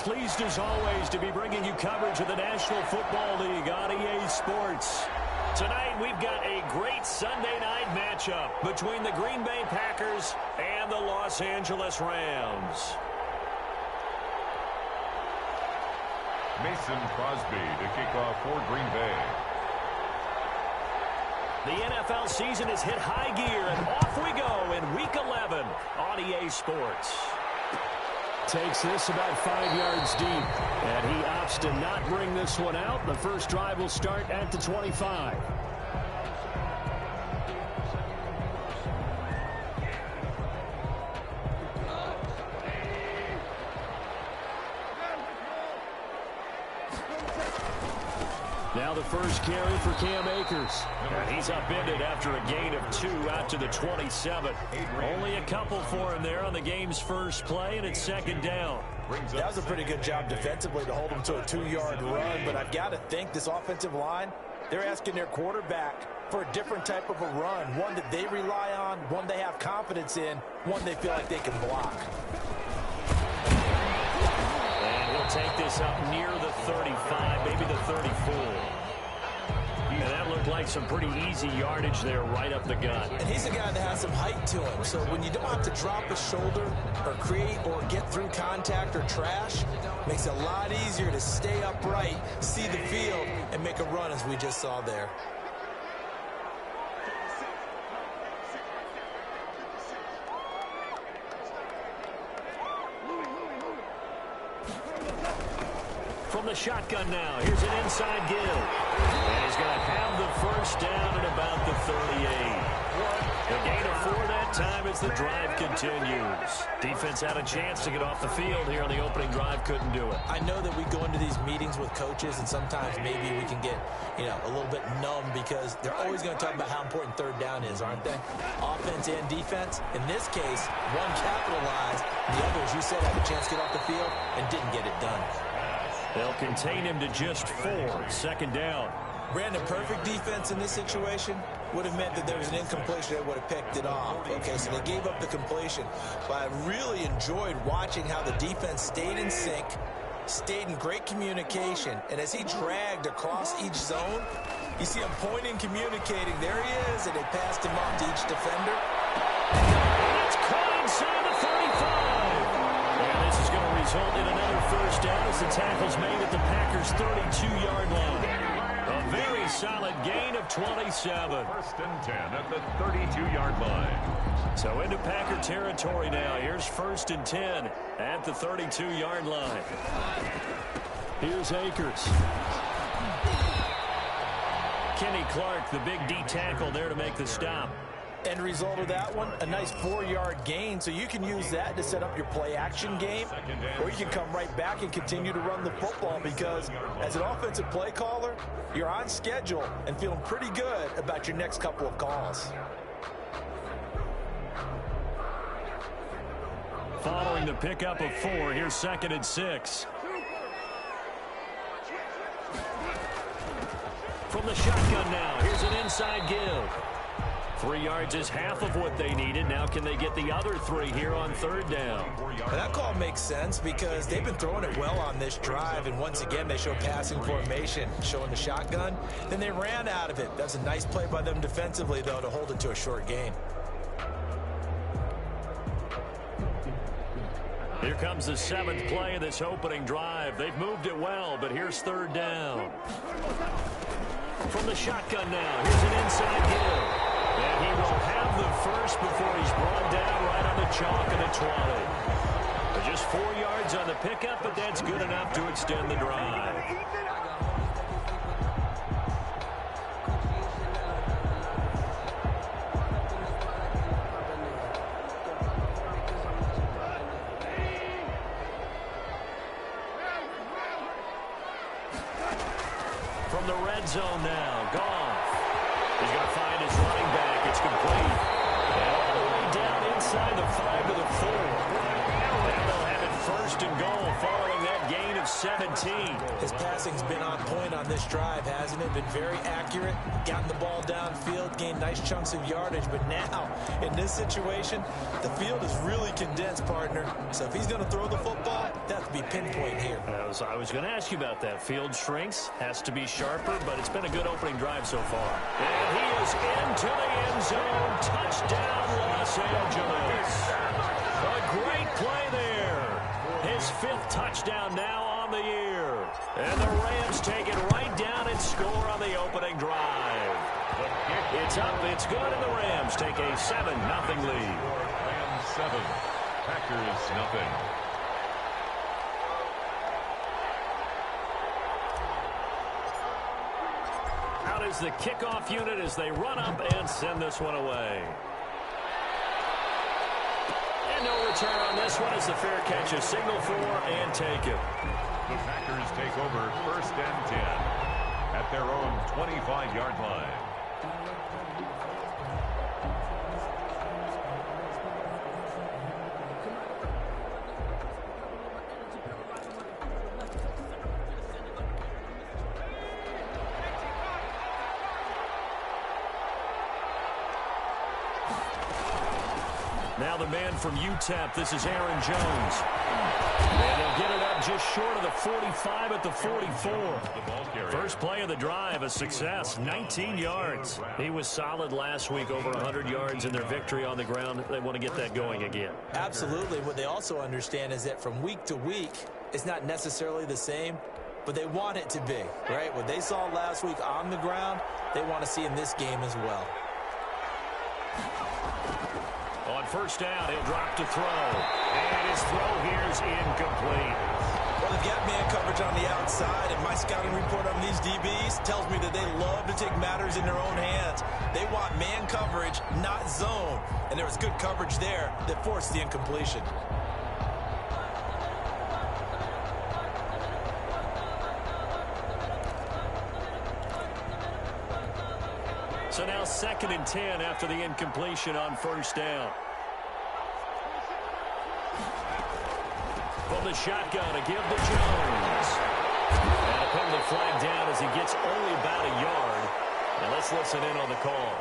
Pleased as always to be bringing you coverage of the National Football League on EA Sports. Tonight we've got a great Sunday night matchup between the Green Bay Packers and the Los Angeles Rams. Mason Crosby to kick off for Green Bay. The NFL season has hit high gear, and off we go in Week 11 on EA Sports. Takes this about 5 yards deep, and he opts to not bring this one out. The first drive will start at the 25. Now the first carry for Cam Akers. And he's upended after a gain of 2 out to the 27. Only a couple for him there on the game's first play, and it's second down. That was a pretty good job defensively to hold him to a 2-yard run, but I've got to think this offensive line, they're asking their quarterback for a different type of a run, one that they rely on, one they have confidence in, one they feel like they can block. And he'll take this up near the 35, maybe the 34. And that looked like some pretty easy yardage there right up the gut. And he's a guy that has some height to him, so when you don't have to drop his shoulder or create or get through contact or trash, makes it a lot easier to stay upright, see the field, and make a run as we just saw there. From the shotgun now, here's an inside give. And he's going to have the first down at about the 38. A gain of 4 that time as the drive continues. Defense had a chance to get off the field here on the opening drive, couldn't do it. I know that we go into these meetings with coaches, and sometimes maybe we can get, a little bit numb because they're always going to talk about how important third down is, aren't they? Offense and defense. In this case, one capitalized, the other, as you said, had a chance to get off the field and didn't get it done. They'll contain him to just 4. Second down. Brandon, perfect defense in this situation would have meant that there was an incompletion that would have picked it off. Okay, so they gave up the completion. But I really enjoyed watching how the defense stayed in sync, stayed in great communication, and as he dragged across each zone, you see him pointing, communicating. There he is, and they passed him off to each defender. And it's caught inside the 35. And this is going to result in another first down as the tackle's made at the Packers' 32-yard line. A very solid gain of 27. First and 10 at the 32-yard line. So into Packer territory now. Here's first and 10 at the 32-yard line. Here's Akers. Kenny Clark, the big D tackle there to make the stop. End result of that one, a nice 4-yard gain, so you can use that to set up your play-action game, or you can come right back and continue to run the football because as an offensive play caller, you're on schedule and feeling pretty good about your next couple of calls. Following the pickup of 4, here's second and 6. From the shotgun now, here's an inside give. 3 yards is half of what they needed. Now can they get the other 3 here on third down? And that call makes sense because they've been throwing it well on this drive, and once again they show passing formation, showing the shotgun. Then they ran out of it. That's a nice play by them defensively, though, to hold it to a short gain. Here comes the 7th play of this opening drive. They've moved it well, but here's third down. From the shotgun now, here's an inside give. And he will have the first before he's brought down right on the chalk of the 20. Just 4 yards on the pickup, but that's good enough to extend the drive. From the red zone now, Goff. He's going to find his running back. It's complete. And all the way down inside the 5 to the 4. And they'll have it first first and goal following that gain of 17. His passing's been on point on this drive, hasn't it? Been very accurate, gotten the ball downfield, gained nice chunks of yardage. But now, in this situation, the field is really condensed, partner. So if he's going to throw the football, that has to be pinpoint here. I was going to ask you about that. Field shrinks, has to be sharper, but it's been a good opening drive so far. And he is into the end zone. Touchdown, Los Angeles. A great play there. His 5th touchdown now on the year. And the Rams take it right down and score on the opening drive. It's up, it's good, and the Rams take a 7-0 lead. Rams 7, Packers nothing. Out is the kickoff unit as they run up and send this one away. And no return on this one as the fair catch is signaled for and taken. The Packers take over 1st and 10 at their own 25-yard line. Now the man from UTEP, this is Aaron Jones. And he'll get it up just short of the 45 at the 44. First play of the drive, a success, 19 yards. He was solid last week, over 100 yards in their victory on the ground. They want to get that going again. Absolutely. What they also understand is that from week to week, it's not necessarily the same, but they want it to be, right? What they saw last week on the ground, they want to see in this game as well. On first down, he'll drop to throw. And his throw here is incomplete. Well, they've got man coverage on the outside, and my scouting report on these DBs tells me that they love to take matters in their own hands. They want man coverage, not zone. And there was good coverage there that forced the incompletion. So now 2nd and 10 after the incompletion on first down. From the shotgun, a give to Jones. And a penalty flag down as he gets only about a yard. And let's listen in on the call.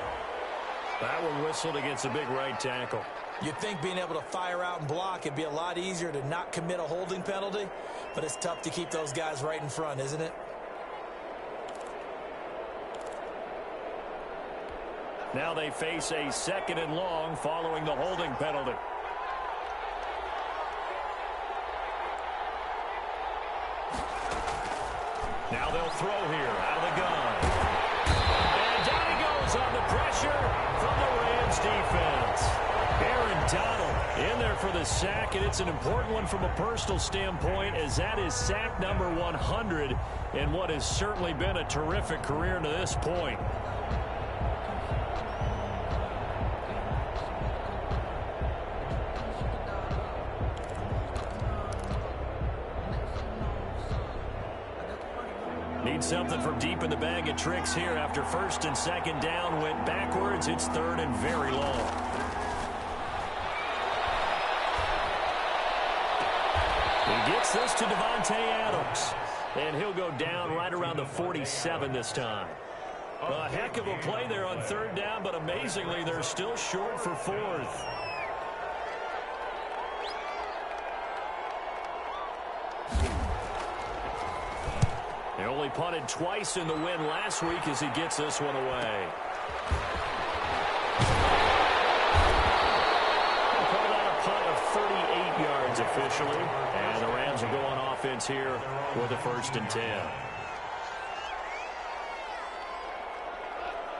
That one whistled against a big right tackle. You'd think being able to fire out and block it'd be a lot easier to not commit a holding penalty, but it's tough to keep those guys right in front, isn't it? Now they face a 2nd and long following the holding penalty. Now they'll throw here out of the gun. And down he goes on the pressure from the Rams defense. Aaron Donald in there for the sack, and it's an important one from a personal standpoint as that is sack number 100 in what has certainly been a terrific career to this point. Need something from deep in the bag of tricks here after 1st and 2nd down went backwards. It's 3rd and very long. He gets this to Devontae Adams. And he'll go down right around the 47 this time. A heck of a play there on 3rd down, but amazingly, they're still short for 4th. They only punted twice in the win last week as he gets this one away. They call that a punt of 38 yards officially. And the Rams are going offense here with a 1st and 10.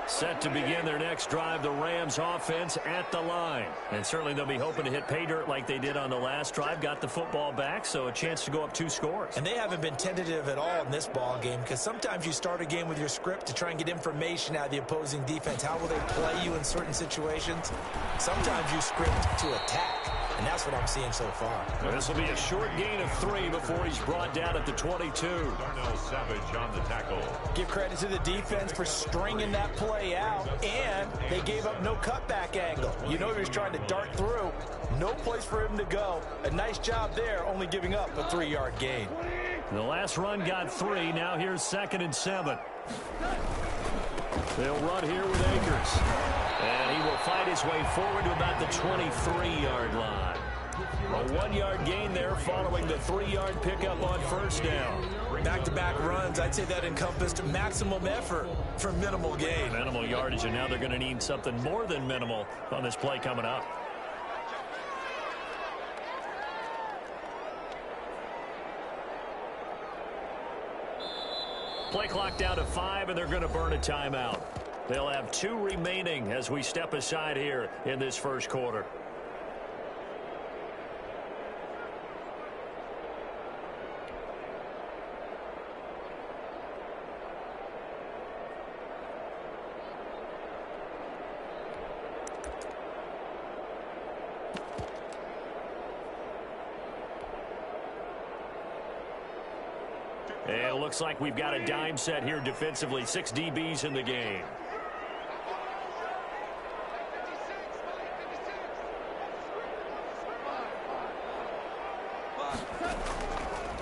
Set to begin their next drive, the Rams offense at the line. And certainly they'll be hoping to hit pay dirt like they did on the last drive. Got the football back, so a chance to go up 2 scores. And they haven't been tentative at all in this ball game because sometimes you start a game with your script to try and get information out of the opposing defense. How will they play you in certain situations? Sometimes you script to attack. And that's what I'm seeing so far. This will be a short gain of 3 before he's brought down at the 22. Darnell Savage on the tackle. Give credit to the defense for stringing that play out, and they gave up no cutback angle. You know he was trying to dart through. No place for him to go. A nice job there, only giving up a 3-yard gain. The last run got 3. Now here's 2nd and 7. They'll run here with Akers. And he will fight his way forward to about the 23-yard line. A 1-yard gain there following the 3-yard pickup on first down. Back-to-back runs, I'd say that encompassed maximum effort for minimal gain. Minimal yardage, and now they're going to need something more than minimal on this play coming up. Play clock down to 5, and they're going to burn a timeout. They'll have 2 remaining as we step aside here in this first quarter. And it looks like we've got a dime set here defensively. 6 DBs in the game.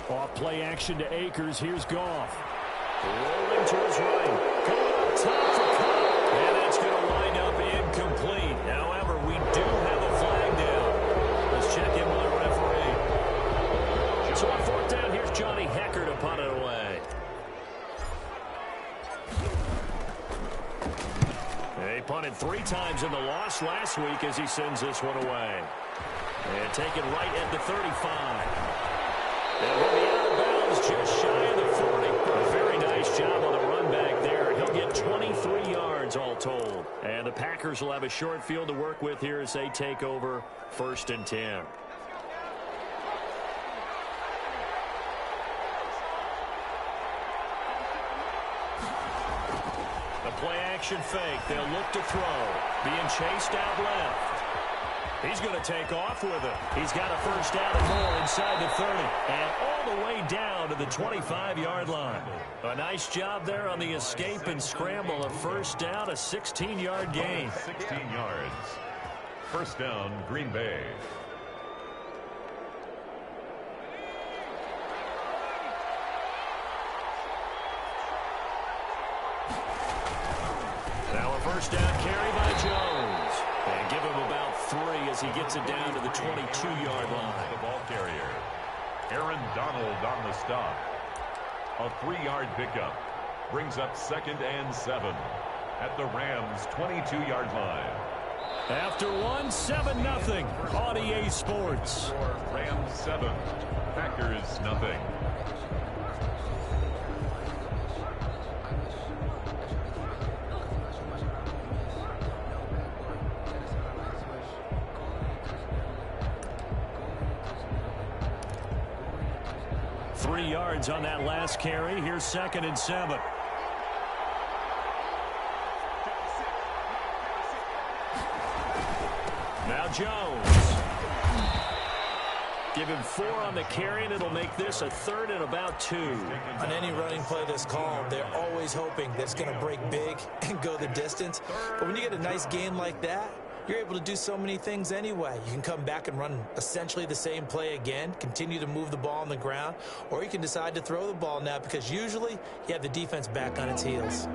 Off play action to Akers. Here's Goff. Rolling to his right. Going up top for Cobb. And that's going to wind up incomplete. However, we do have a flag down. Let's check in with the referee. So on 4th down, here's Johnny Hecker to punt it away. He punted 3 times in the loss last week as he sends this one away. And taken right at the 35. And he'll be out of bounds just shy of the 40. A very nice job on the run back there. He'll get 23 yards all told. And the Packers will have a short field to work with here as they take over 1st and 10. Play action fake. They'll look to throw. Being chased out left. He's going to take off with it. He's got a first down and more inside the 30. And all the way down to the 25-yard line. A nice job there on the escape and scramble. A first down, a 16-yard gain. 16 yards. First down, Green Bay. Now a first down carry by Jones. And give him about 3 as he gets it down to the 22-yard line. The ball carrier, Aaron Donald on the stop. A 3-yard pickup. Brings up 2nd and 7 at the Rams' 22-yard line. After 7-0 on EA Sports. Rams 7, Packers nothing. Yards on that last carry. Here's 2nd and 7. Now Jones. Give him 4 on the carry, and it'll make this a 3rd and about 2. On any running play that's called, they're always hoping that it's going to break big and go the distance. But when you get a nice game like that, you're able to do so many things anyway. You can come back and run essentially the same play again, continue to move the ball on the ground, or you can decide to throw the ball now because usually you have the defense back on its heels.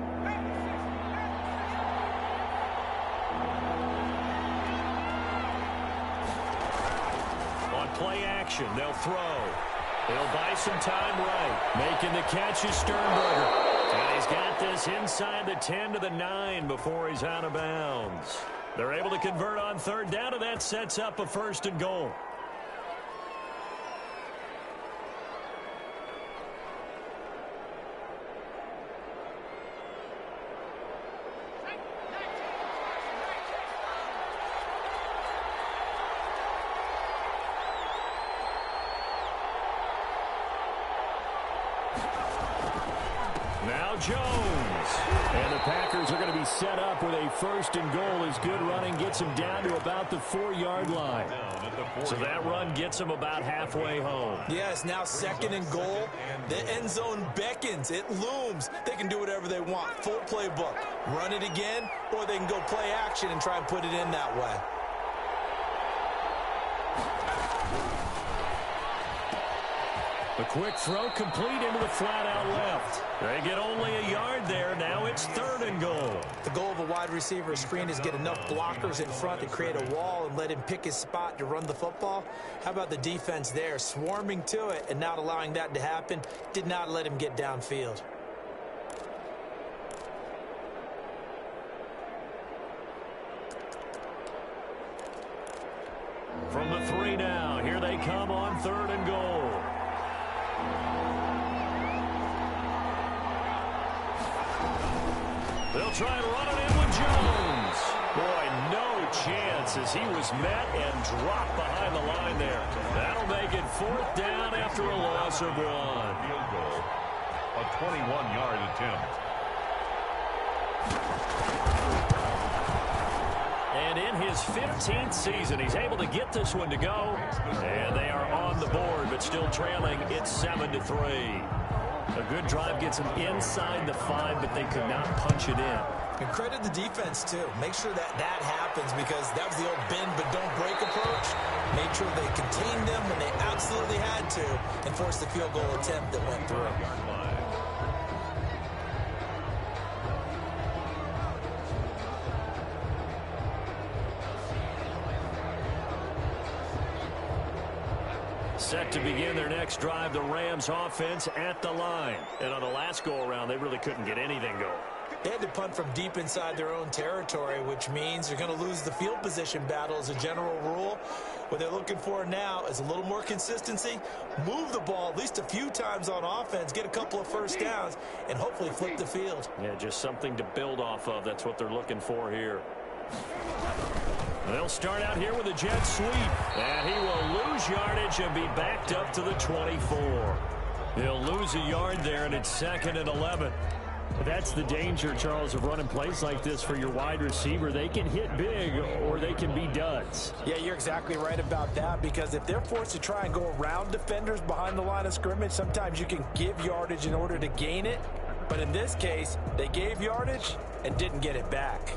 On play action, they'll throw. He'll buy some time right. Making the catch is Sternberger. And he's got this inside the 10 to the 9 before he's out of bounds. They're able to convert on 3rd down, and that sets up a 1st and goal. Now Jones. And the Packers are going to be set up with a first and goal as good running gets them down to about the 4-yard line. So that run gets them about halfway home. Yes, now second and goal. The end zone beckons. It looms. They can do whatever they want. Full playbook. Run it again, or they can go play action and try and put it in that way. A quick throw complete into the flat out left. They get only a yard there. Now it's third and goal. The goal of a wide receiver screen is get enough blockers in front to create a wall and let him pick his spot to run the football. How about the defense there, swarming to it and not allowing that to happen? Did not let him get downfield. From the 3 now, here they come on third and goal. They'll try and run it in with Jones. Boy, no chance as he was met and dropped behind the line there. That'll make it 4th down after a loss of 1. Field goal, a 21-yard attempt. And in his 15th season, he's able to get this one to go. And they are on the board, but still trailing. It's 7-3. A good drive gets them inside the 5, but they could not punch it in. And credit the defense, too. Make sure that happens because that was the old bend but don't break approach. Made sure they contained them when they absolutely had to and forced the field goal attempt that went through. Set to begin their next drive, the Rams offense at the line. And on the last go-around, they really couldn't get anything going. They had to punt from deep inside their own territory, which means they're going to lose the field position battle as a general rule. What they're looking for now is a little more consistency, move the ball at least a few times on offense, get a couple of first downs, and hopefully flip the field. Yeah, just something to build off of. That's what they're looking for here. They'll start out here with a jet sweep. And he will lose yardage and be backed up to the 24. He'll lose a yard there, and it's 2nd and 11. That's the danger, Charles, of running plays like this for your wide receiver. They can hit big or they can be duds. Yeah, you're exactly right about that because if they're forced to try and go around defenders behind the line of scrimmage, sometimes you can give yardage in order to gain it. But in this case, they gave yardage and didn't get it back.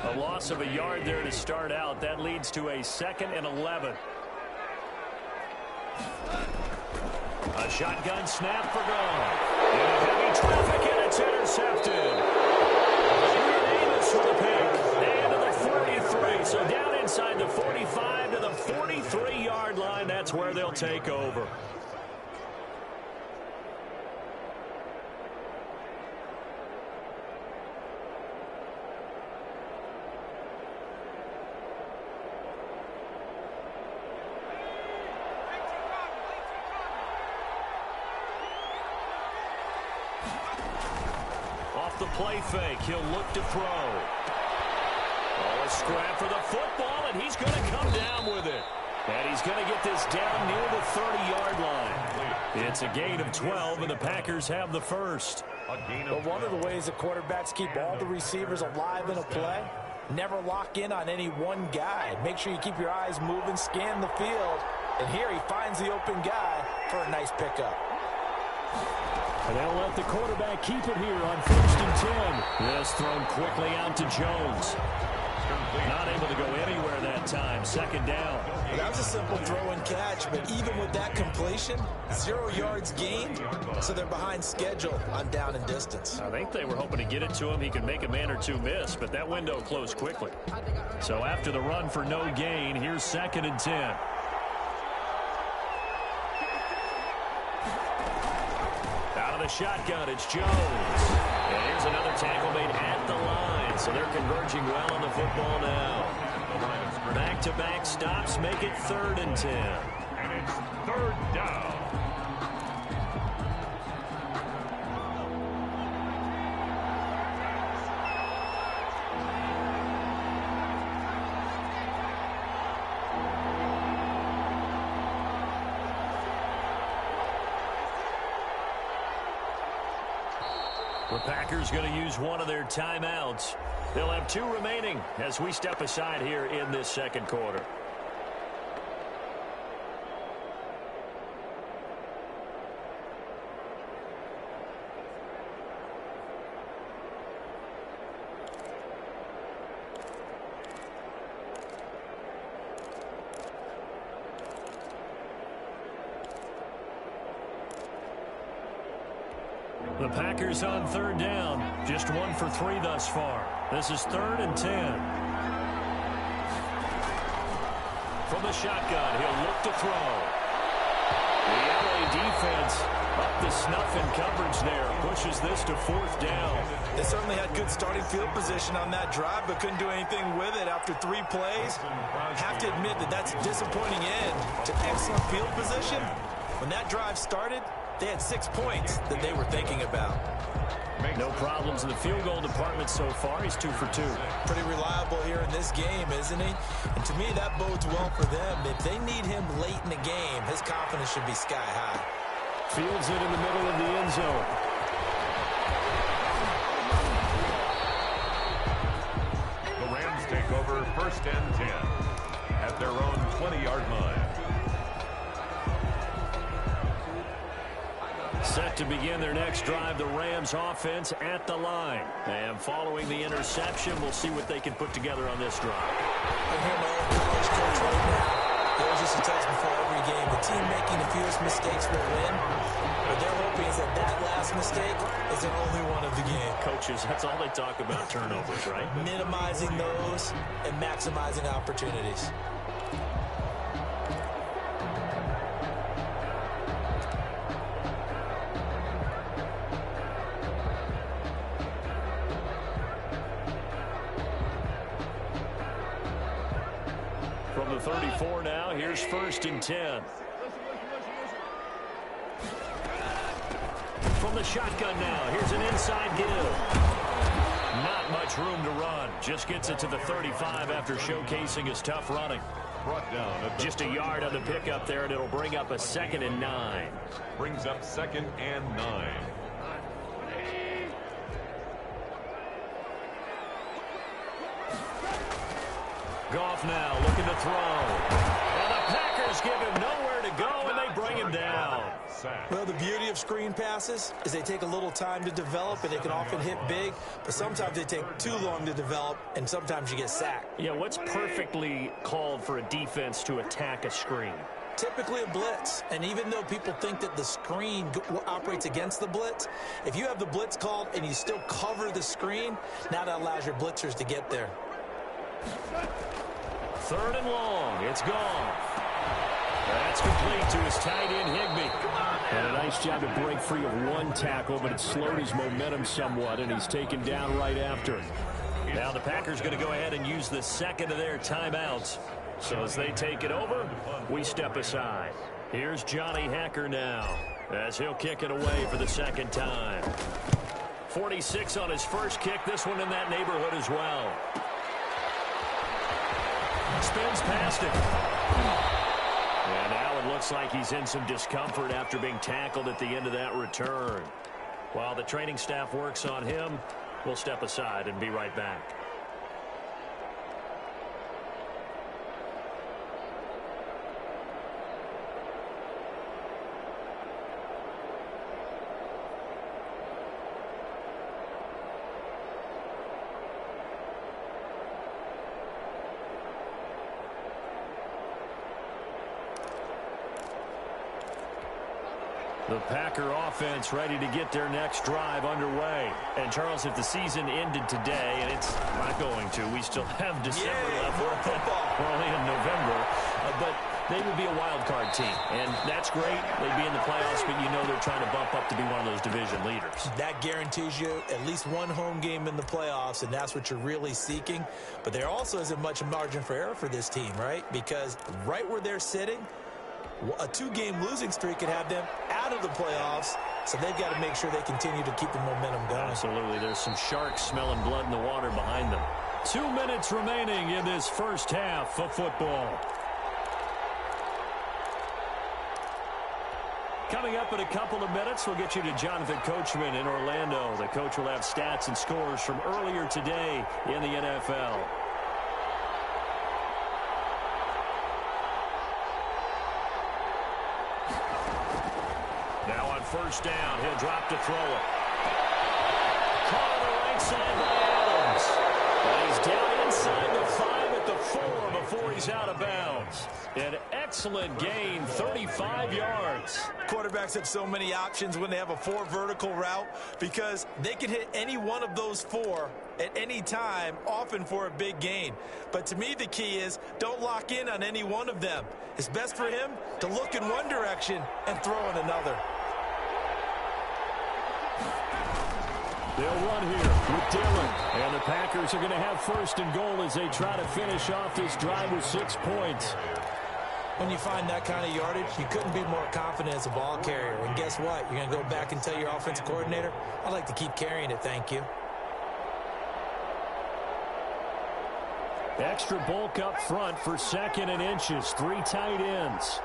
A loss of a yard there to start out. That leads to a 2nd and 11. A shotgun snap for goal. In heavy traffic, and it's intercepted. Davis with a pick. And to the 43. So down inside the 45 to the 43-yard line. That's where they'll take over. Off the play fake, he'll look to throw. Oh, a scrap for the football, and he's going to come down with it. And he's going to get this down near the 30-yard line. It's a gain of 12, and the Packers have the first. But one of the ways the quarterbacks keep all the receivers alive in a play, never lock in on any one guy. Make sure you keep your eyes moving, scan the field. And here he finds the open guy for a nice pickup. And they'll let the quarterback keep it here on 1st and 10. This thrown quickly out to Jones. Not able to go anywhere that time. 2nd down. Well, that was a simple throw and catch, but even with that completion, 0 yards gained, so they're behind schedule on down and distance. I think they were hoping to get it to him. He could make a man or two miss, but that window closed quickly. So after the run for no gain, here's 2nd and 10. The shotgun, it's Jones. And here's another tackle made at the line. So they're converging well on the football now. Back-to-back stops make it 3rd and 10. And it's 3rd down. The Packers going to use one of their timeouts. They'll have 2 remaining as we step aside here in this second quarter. The Packers on third down. Just 1 for 3 thus far. This is 3rd and 10. From the shotgun, he'll look to throw. The LA defense up to snuff in coverage there. Pushes this to 4th down. They certainly had good starting field position on that drive, but couldn't do anything with it after 3 plays. Have to admit that that's a disappointing end to excellent field position. When that drive started, they had 6 points that they were thinking about. No problems in the field goal department so far. He's 2 for 2. Pretty reliable here in this game, isn't he? And to me, that bodes well for them. If they need him late in the game, his confidence should be sky high. Fields it in the middle of the end zone. The Rams take over 1st and 10 at their own 20-yard line. Set to begin their next drive, the Rams offense at the line. And following the interception, we'll see what they can put together on this drive. I hear my old college coach right now. He always used to tell us before every game, the team making the fewest mistakes will win. But they're hoping is that last mistake is their only one of the game. Coaches, that's all they talk about, turnovers, right? Minimizing those and maximizing opportunities. From the 34 now, here's 1st and 10. From the shotgun now, here's an inside give. Not much room to run. Just gets it to the 35 after showcasing his tough running. Brought down at Just a yard on the pickup there, and it'll bring up a 2nd and 9. brings up 2nd and 9. Goff now looking to throw. And the Packers give him nowhere to go, and they bring him down. Well, the beauty of screen passes is they take a little time to develop, and they can often hit big, but sometimes they take too long to develop, and sometimes you get sacked. Yeah, what's perfectly called for a defense to attack a screen? Typically a blitz, and even though people think that the screen operates against the blitz, if you have the blitz called and you still cover the screen, now that allows your blitzers to get there. 3rd and long. It's gone. That's complete to his tight end, Higbee. And a nice job to break free of 1 tackle, but it slowed his momentum somewhat, and he's taken down right after. Now the Packers going to go ahead and use the 2nd of their timeouts. So as they take it over, we step aside. Here's Johnny Hacker now, as he'll kick it away for the 2nd time. 46 on his first kick, this one in that neighborhood as well. Spins past it. And now it looks like he's in some discomfort after being tackled at the end of that return. While the training staff works on him, we'll step aside and be right back. The Packer offense ready to get their next drive underway. And, Charles, if the season ended today, and it's not going to, we still have December left. We're only in November. But they would be a wild card team. And that's great. They'd be in the playoffs, but you know they're trying to bump up to be one of those division leaders. That guarantees you at least 1 home game in the playoffs, and that's what you're really seeking. But there also isn't much margin for error for this team, right? Because right where they're sitting, a 2-game losing streak could have them out of the playoffs, so they've got to make sure they continue to keep the momentum going. Absolutely. There's some sharks smelling blood in the water behind them. 2 minutes remaining in this first half of football. Coming up in a couple of minutes, we'll get you to Jonathan Coachman in Orlando. The coach will have stats and scores from earlier today in the NFL. Now on first down, he'll drop to throw it. Caught on the right side by Adams. And he's down inside the 5 at the 4 before he's out of bounds. An excellent gain, 35 yards. Quarterbacks have so many options when they have a 4 vertical route because they can hit any one of those 4 at any time, often for a big gain. But to me, the key is don't lock in on any one of them. It's best for him to look in one direction and throw in another. They'll run here with Dillon. And the Packers are going to have first and goal as they try to finish off this drive with 6 points. When you find that kind of yardage, you couldn't be more confident as a ball carrier. And guess what? You're going to go back and tell your offensive coordinator, I'd like to keep carrying it, thank you. Extra bulk up front for 2nd and inches. 3 tight ends.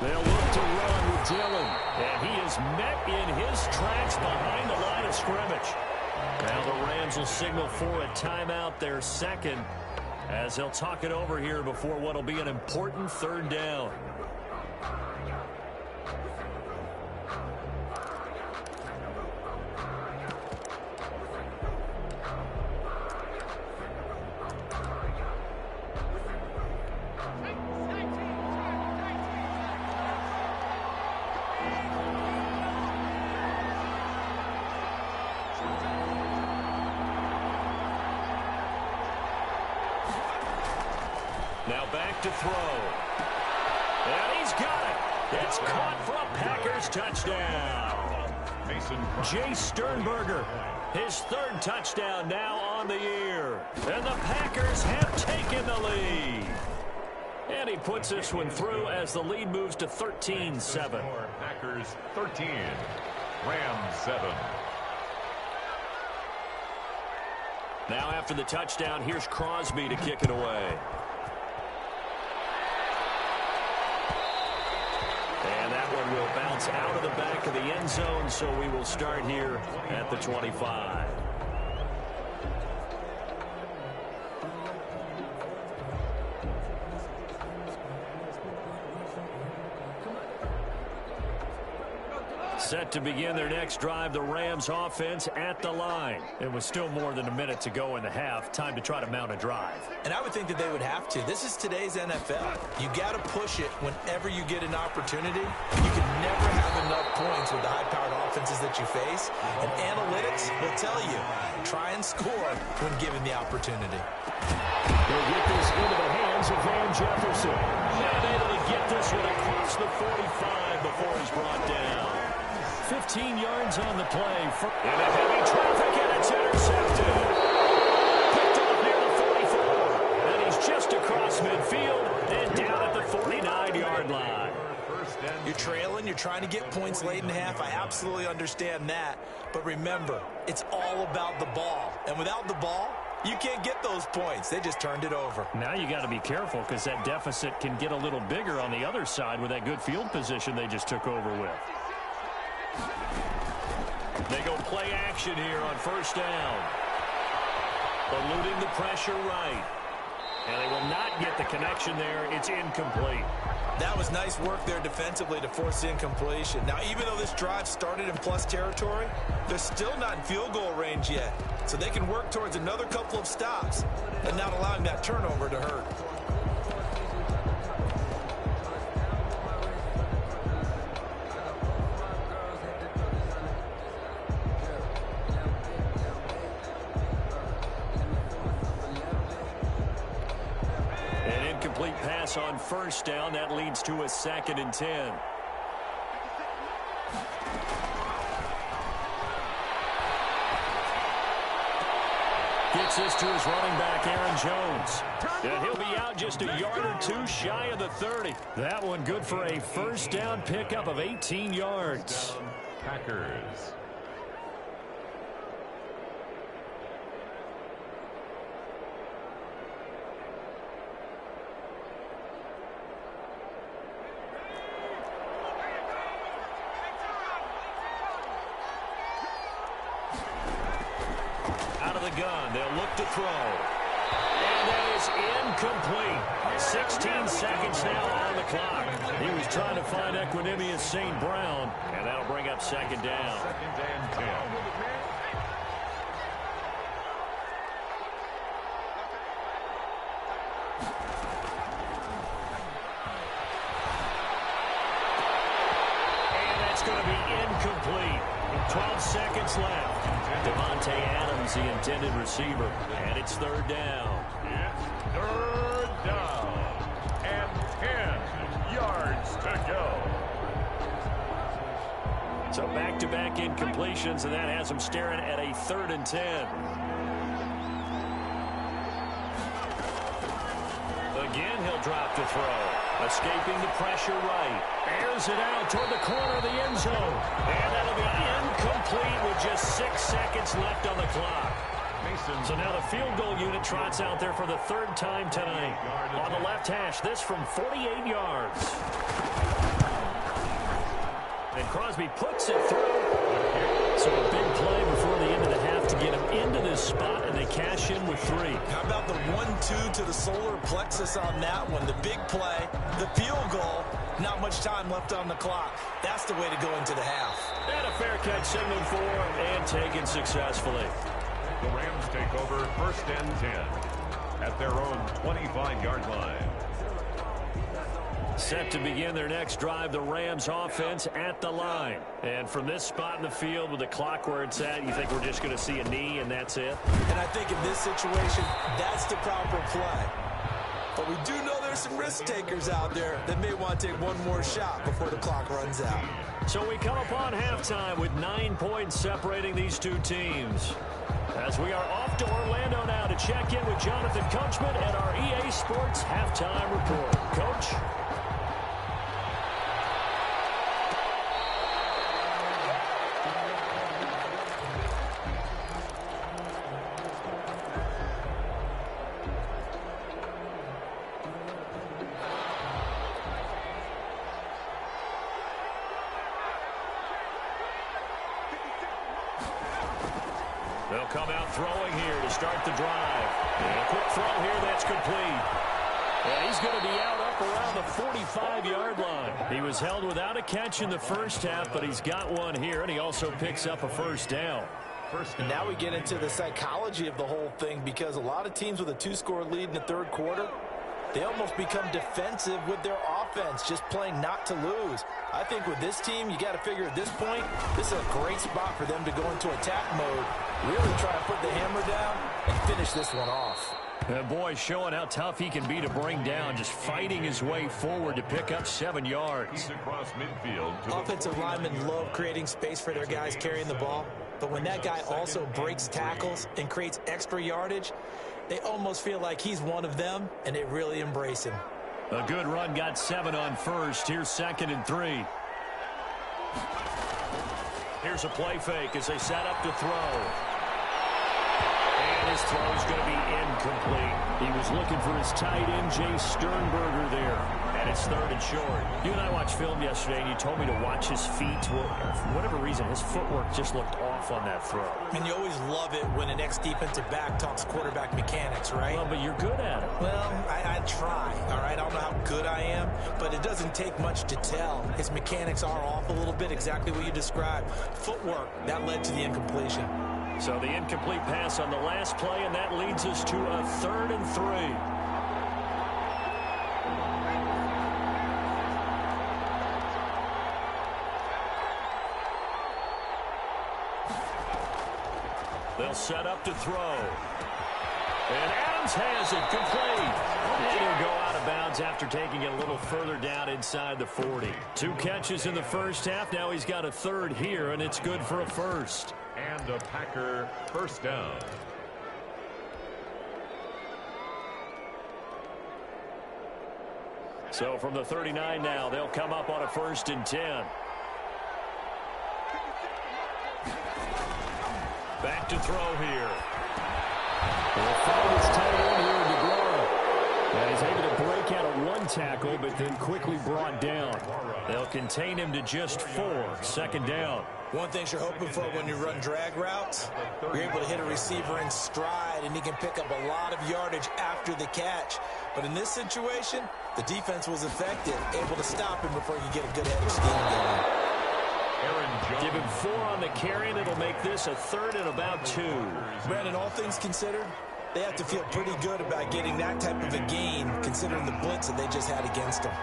They'll look to run with Dillon. And he is met in his tracks behind the line of scrimmage. Now the Rams will signal for a timeout, their second, as they'll talk it over here before what will be an important 3rd down. Now back to throw. And he's got it. It's caught for a Packers touchdown. Jay Sternberger, his 3rd touchdown now on the year. And the Packers have taken the lead. And he puts this one through as the lead moves to 13-7. Packers 13, Rams 7. Now after the touchdown, here's Crosby to kick it away. And that one will bounce out of the back of the end zone, so we will start here at the 25. Set to begin their next drive, the Rams offense at the line. It was still more than a minute to go in the half. Time to try to mount a drive. And I would think that they would have to. This is today's NFL. You got to push it whenever you get an opportunity. You can never have enough points with the high-powered offenses that you face. And analytics will tell you, try and score when given the opportunity. They'll get this into the hands of Van Jefferson. And able to get this one across the 45 before he's brought down. 15 yards on the play. Into heavy traffic, and it's intercepted. Picked off near the 44. And he's just across midfield and down at the 49-yard line. You're trailing. You're trying to get points late in the half. I absolutely understand that. But remember, it's all about the ball. And without the ball, you can't get those points. They just turned it over. Now you got to be careful because that deficit can get a little bigger on the other side with that good field position they just took over with. They go play action here on first down. Eluding the pressure right. And they will not get the connection there. It's incomplete. That was nice work there defensively to force the incompletion. Now, even though this drive started in plus territory, they're still not in field goal range yet. So they can work towards another couple of stops and not allowing that turnover to hurt. Incomplete pass on first down. That leads to a 2nd and 10. Gets this to his running back, Aaron Jones. And he'll be out just a yard or two shy of the 30. That one good for a first down pickup of 18 yards. Packers. Out of the gun, they'll look to throw. And that is incomplete. 16 seconds now on the clock. He was trying to find Equanimous St. Brown, and that'll bring up second down. Second and 10. And that's going to be incomplete. 12 seconds left. Devontae Adams, the intended receiver. And it's third down. It's third down. And 10 yards to go. So back-to-back incompletions, and that has him staring at a 3rd and 10. Again, he'll drop to throw. Escaping the pressure right. Airs it out toward the corner of the end zone. And that'll be incomplete with just 6 seconds left on the clock. So now the field goal unit trots out there for the 3rd time tonight. On the left hash, this from 48 yards. And Crosby puts it through. So a big play before the end of the half to get him into this spot, and they cash in with 3. How about the 1-2 to the solar plexus on that one? The big play, the field goal, not much time left on the clock. That's the way to go into the half. And a fair catch signaled for and taken successfully. The Rams take over 1st and 10 at their own 25-yard line. Set to begin their next drive, the Rams offense at the line. And from this spot in the field with the clock where it's at, you think we're just going to see a knee and that's it? And I think in this situation, that's the proper play. But we do know there's some risk takers out there that may want to take one more shot before the clock runs out. So we come upon halftime with 9 points separating these two teams. As we are off to Orlando now to check in with Jonathan Coachman at our EA Sports Halftime Report. Coach? They'll come out throwing here to start the drive. And a quick throw here, that's complete. And he's going to be out up around the 45-yard line. He was held without a catch in the first half, but he's got one here, and he also picks up a first down. And now we get into the psychology of the whole thing, because a lot of teams with a 2-score lead in the 3rd quarter, they almost become defensive with their offense, just playing not to lose. I think with this team, you got to figure at this point, this is a great spot for them to go into attack mode, really try to put the hammer down and finish this one off. That boy showing how tough he can be to bring down, just fighting his way forward to pick up 7 yards. He's across midfield. Offensive linemen love creating space for their guys carrying the ball, but when that guy also breaks tackles and creates extra yardage, they almost feel like he's one of them, and they really embrace him. A good run, got 7 on first. Here's 2nd and 3. Here's a play fake as they set up to throw. And his throw is going to be incomplete. He was looking for his tight end, Jay Sternberger there. And it's 3rd and short. You and I watched film yesterday, and you told me to watch his feet. Well, for whatever reason, his footwork just looked off on that throw. And you always love it when an ex-defensive back talks quarterback mechanics, right? Well, but you're good at it. Well, I try, all right? I don't know how good I am, but it doesn't take much to tell. His mechanics are off a little bit, exactly what you described. Footwork, that led to the incompletion. So the incomplete pass on the last play, and that leads us to a 3rd and 3. They'll set up to throw. And Adams has it, complete. And he'll go out of bounds after taking it a little further down inside the 40. 2 catches in the first half. Now he's got a 3rd here, and it's good for a first. And a Packer first down. So from the 39 now, they'll come up on a 1st and 10. Back to throw here. Will find his tight end here in DeGuara. And he's able to break out of 1 tackle, but then quickly brought down. They'll contain him to just 4. 2nd down. One thing you're hoping for when you run drag routes, you're able to hit a receiver in stride, and he can pick up a lot of yardage after the catch. But in this situation, the defense was effective, able to stop him before you get a good head of steam going. Give him 4 on the carry, and it'll make this a 3rd and about 2. Brandon, all things considered, they have to feel pretty good about getting that type of a gain, considering the blitz that they just had against them.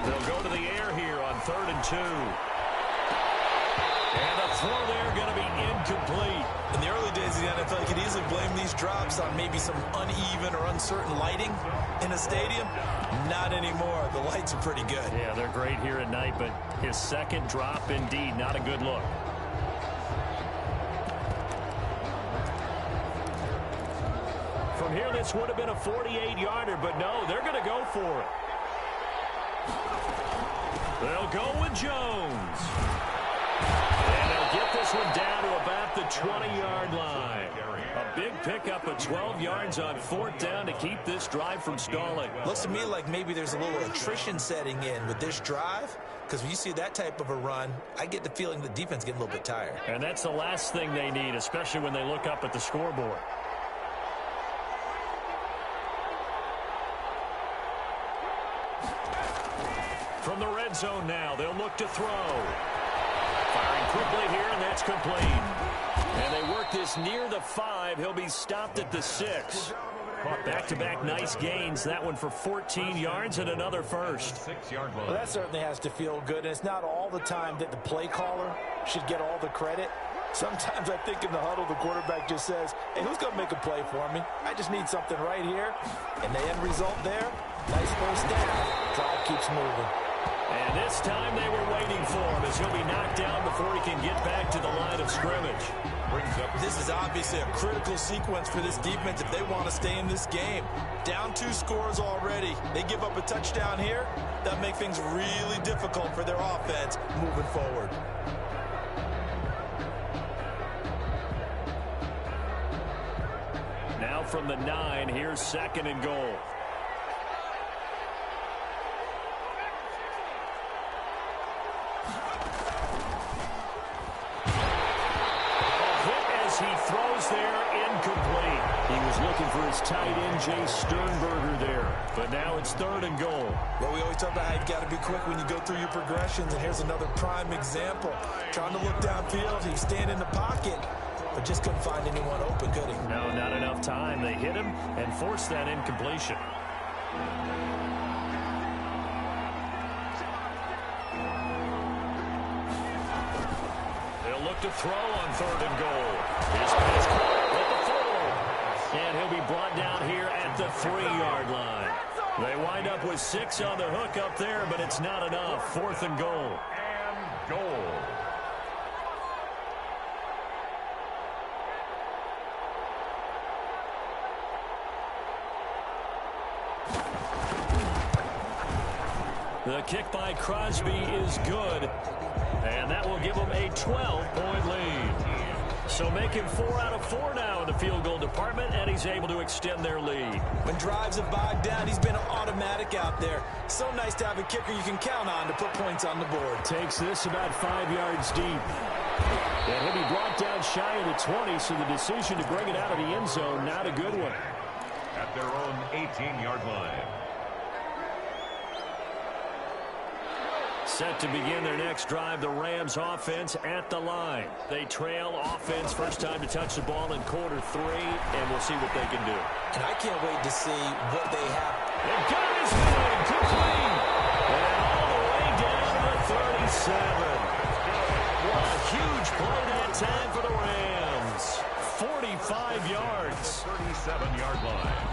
They'll go to the air here on 3rd and 2. And the throw there going to be incomplete. In the early days of the NFL, you could easily blame these drops on maybe some uneven or uncertain lighting in a stadium. Not anymore. The lights are pretty good. Yeah, they're great here at night, but his 2nd drop, indeed, not a good look. From here, this would have been a 48-yarder, but no, they're going to go for it. They'll go with Jones. And they'll get this one down to about the 20-yard line. A big pickup of 12 yards on 4th down to keep this drive from stalling. Looks to me like maybe there's a little attrition setting in with this drive, because when you see that type of a run, I get the feeling the defense getting a little bit tired. And that's the last thing they need, especially when they look up at the scoreboard. From the red zone now, they'll look to throw. Firing quickly here, and that's complete. And they work this near the 5. He'll be stopped at the 6. Back-to-back nice gains. That one for 14 yards and another first. Well, that certainly has to feel good. And it's not all the time that the play caller should get all the credit. Sometimes I think in the huddle, the quarterback just says, hey, who's going to make a play for me? I just need something right here. And the end result there, nice 1st down. Drive keeps moving. And this time they were waiting for him as he'll be knocked down before he can get back to the line of scrimmage. This is obviously a critical sequence for this defense if they want to stay in this game. Down 2 scores already. They give up a touchdown here. That makes things really difficult for their offense moving forward. Now from the 9, here's 2nd and goal. He throws there, incomplete. He was looking for his tight end, Jay Sternberger there. But now it's 3rd and goal. Well, we always talk about how you've got to be quick when you go through your progressions, and here's another prime example. Trying to look downfield, he was standing in the pocket, but just couldn't find anyone open, could he? No, not enough time. They hit him and forced that incompletion. To throw on 3rd and goal. His pass caught at the 4. And he'll be brought down here at the 3-yard line. They wind up with 6 on the hook up there, but it's not enough. 4th and goal. And goal. The kick by Crosby is good. And that will give them a 12-point lead. So making 4 out of 4 now in the field goal department, and he's able to extend their lead. When drives have bogged down, he's been automatic out there. So nice to have a kicker you can count on to put points on the board. Takes this about 5 yards deep. And he'll be brought down shy of the 20, so the decision to bring it out of the end zone, not a good one. At their own 18-yard line. Set to begin their next drive, the Rams offense at the line. They trail offense, first time to touch the ball in quarter 3, and we'll see what they can do. And I can't wait to see what they have. They've got his man, complete, and all the way down to the 37. A huge play that time for the Rams. 45 yards. 37-yard line.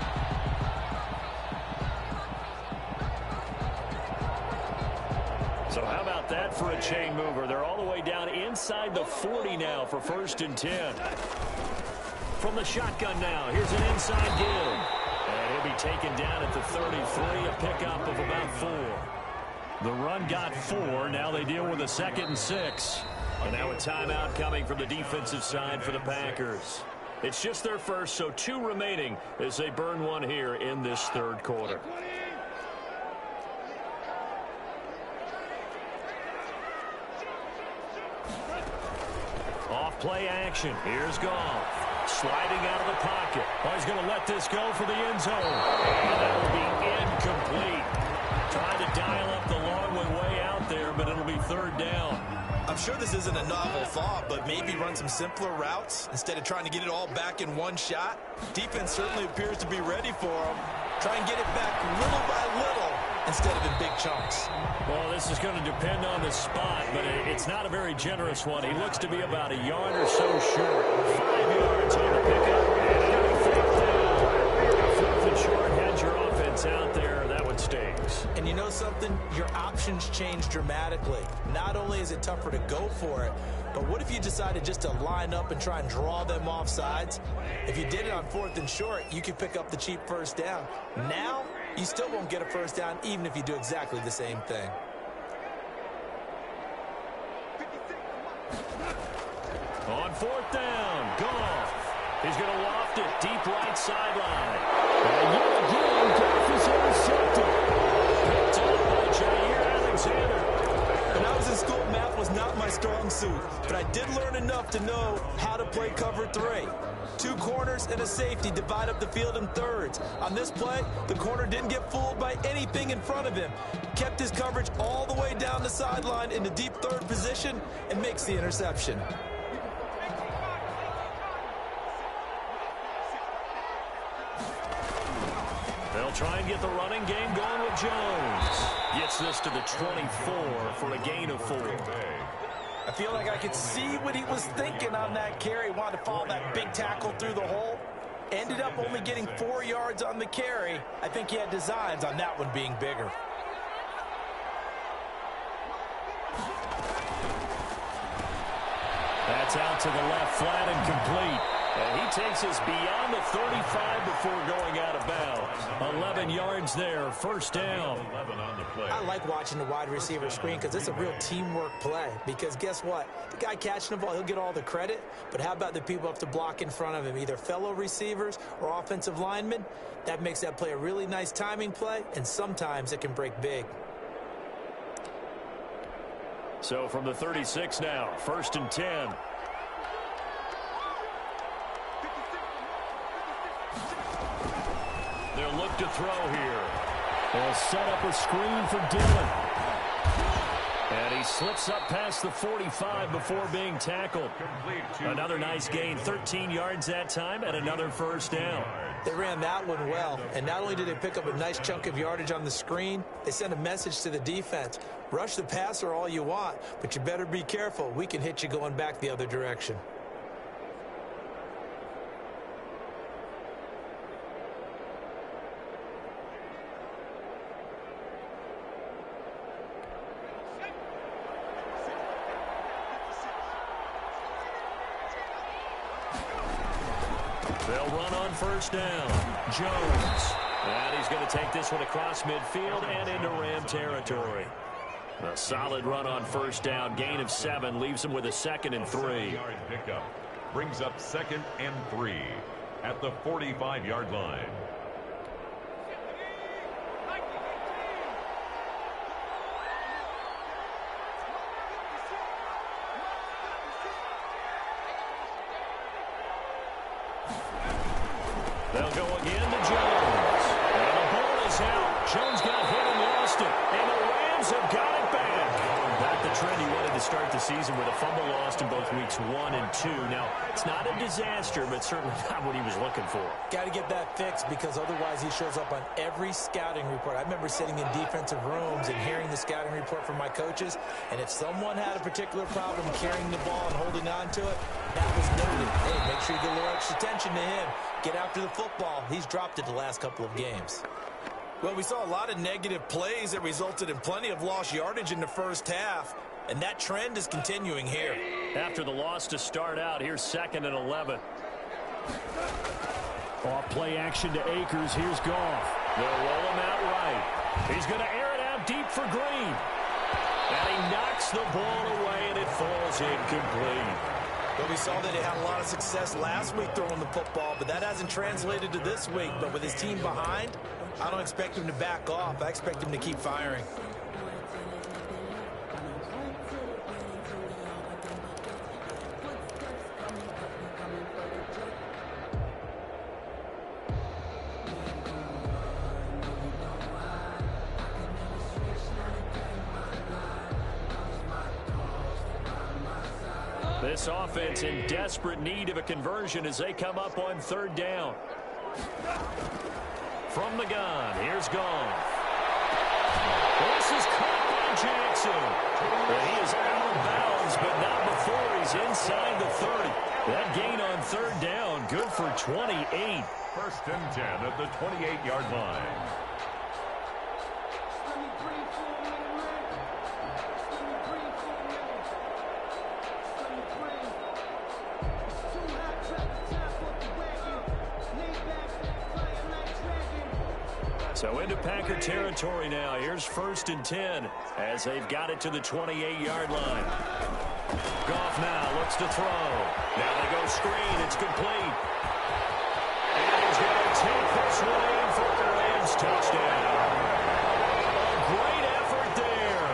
So how about that for a chain mover? They're all the way down inside the 40 now for 1st and 10. From the shotgun now, here's an inside give. And he'll be taken down at the 33, a pickup of about 4. The run got 4. Now they deal with a 2nd and 6. And now a timeout coming from the defensive side for the Packers. It's just their first, so 2 remaining as they burn one here in this 3rd quarter. Off play action. Here's Goff. Sliding out of the pocket. Oh, he's going to let this go for the end zone. And that will be incomplete. Trying to dial up the long way out there, but it'll be 3rd down. I'm sure this isn't a novel thought, but maybe run some simpler routes instead of trying to get it all back in one shot. Defense certainly appears to be ready for him. Try and get it back little by little instead of in big chunks. Well, this is going to depend on the spot, but it's not a very generous one. He looks to be about a yard or so short. 5 yards on the pickup. And 4th down. 4th and short has your offense out there. That one stays. And you know something? Your options change dramatically. Not only is it tougher to go for it, but what if you decided just to line up and try and draw them off sides? If you did it on 4th and short, you could pick up the cheap 1st down. Now, you still won't get a 1st down even if you do exactly the same thing. On 4th down, Goff. He's going to loft it deep right sideline. And yet again, Goff is intercepted. Picked up by Jair Alexander. When I was in school, math was not my strong suit, but I did learn enough to know how to play cover 3. 2 corners and a safety divide up the field in thirds. On this play, the corner didn't get fooled by anything in front of him. Kept his coverage all the way down the sideline in the deep 3rd position and makes the interception. They'll try and get the running game going with Jones. Gets this to the 24 for a gain of 4. I feel like I could see what he was thinking on that carry. Wanted to follow that big tackle through the hole. Ended up only getting 4 yards on the carry. I think he had designs on that one being bigger. That's out to the left, flat and complete. And he takes us beyond the 35 before going out of bounds. 11 yards there, 1st down. I like watching the wide receiver screen because it's a real teamwork play. Because guess what? The guy catching the ball, he'll get all the credit. But how about the people up to block in front of him, either fellow receivers or offensive linemen? That makes that play a really nice timing play, and sometimes it can break big. So from the 36 now, 1st and 10. They'll look to throw here. They'll set up a screen for Dillon. And he slips up past the 45 before being tackled. Another nice gain, 13 yards that time, and another 1st down. They ran that one well, and not only did they pick up a nice chunk of yardage on the screen, they sent a message to the defense. Rush the passer all you want, but you better be careful. We can hit you going back the other direction. They'll run on 1st down. Jones. And he's going to take this one across midfield and into Ram territory. A solid run on 1st down. Gain of 7 leaves him with a 2nd and 3. Yard pickup brings up 2nd and 3 at the 45-yard line. They'll go again to Jones. And the ball is out. Jones got hit and lost it. And the Rams have got it back. Back the trend he wanted to start the season with a fumble lost in both weeks 1 and 2. Now, it's not a disaster, but certainly not what he was looking for. Got to get that fixed because otherwise he shows up on every scouting report. I remember sitting in defensive rooms and hearing the scouting report from my coaches, and if someone had a particular problem carrying the ball and holding on to it, that was noted. Hey, make sure you get a little extra attention to him. Get after the football. He's dropped it the last couple of games. Well, we saw a lot of negative plays that resulted in plenty of lost yardage in the 1st half, and that trend is continuing here. After the loss to start out, here's 2nd and 11. Off play action to Akers. Here's Goff. They'll roll him out right. He's going to air it out deep for Green. And he knocks the ball away, and it falls incomplete. Well, we saw that he had a lot of success last week throwing the football, but that hasn't translated to this week. But with his team behind, I don't expect him to back off. I expect him to keep firing. This offense in desperate need of a conversion as they come up on third down. From the gun, here's Goff. This is caught by Jackson. He is out of bounds, but not before he's inside the 30. That gain on third down, good for 28. First and 10 at the 28-yard line. So into Packer territory now. Here's first and 10 as they've got it to the 28-yard line. Goff now looks to throw. Now they go screen. It's complete. And he's going to take this one in for the Rams touchdown. A great effort there.